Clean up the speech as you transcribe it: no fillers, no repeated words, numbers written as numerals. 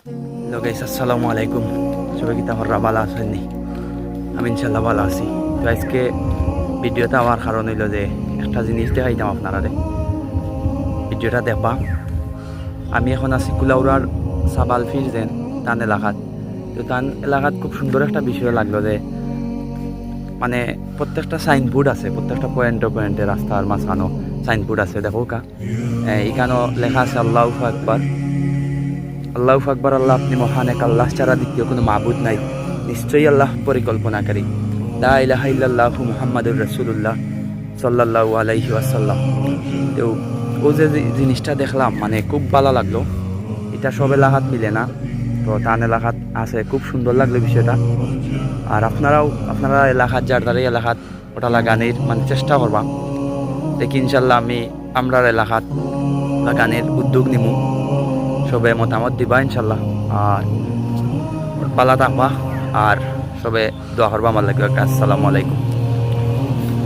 Hello guys, আসসালামু আলাইকুম। সবাই কি তাহলে ভালো আছেননি? আমি ইনশাল্লাহ ভালো আছি। তো আজকে ভিডিওটা আমার কারণ হইল যে একটা জিনিস দেখাইতাম আপনারা। ভিডিওটা দেখবা। আমি এখন আছি কুলাউড়ার সাবালফির যেন টান এলাকাত। তো টান এলাকাত খুব সুন্দর একটা বিষয় লাগলো যে মানে প্রত্যেকটা সাইনবোর্ড আছে, প্রত্যেকটা পয়েন্টে রাস্তার মাঝখানো সাইনবোর্ড আছে। দেখো কা এখানেও লেখা আছে আল্লাহু আকবার, আল্লাহু আকবার, আল্লাহ আপনি মহান, এক আল্লাহ ছাড়া দ্বিতীয় কোনো মাবুদ নাই, নিশ্চয়ই আল্লাহ পরিকল্পনাকারী। লা ইলাহা ইল্লাল্লাহু মুহাম্মাদুর রাসূলুল্লাহ সাল্লাল্লাহু আলাইহি ওয়াসাল্লাম। তো ও যে জিনিসটা দেখলাম মানে খুব ভালো লাগলো। এটা সব এলাকাত মিলে না, তো টান এলাকাত আছে, খুব সুন্দর লাগলো বিষয়টা। আর আপনারা এলাকাত যার দ্বারা এলাকাত ওটা লাগানোর মানে চেষ্টা করবা, দেখি ইনশাল্লাহ আমরা এলাকাত লাগানোর উদ্যোগ নিমু। সবে মতামত দিবা ইনশাল্লাহ। আর পালা থাকবা আর সবে দোয়া করবা আমার লাগে। আসসালামু আলাইকুম।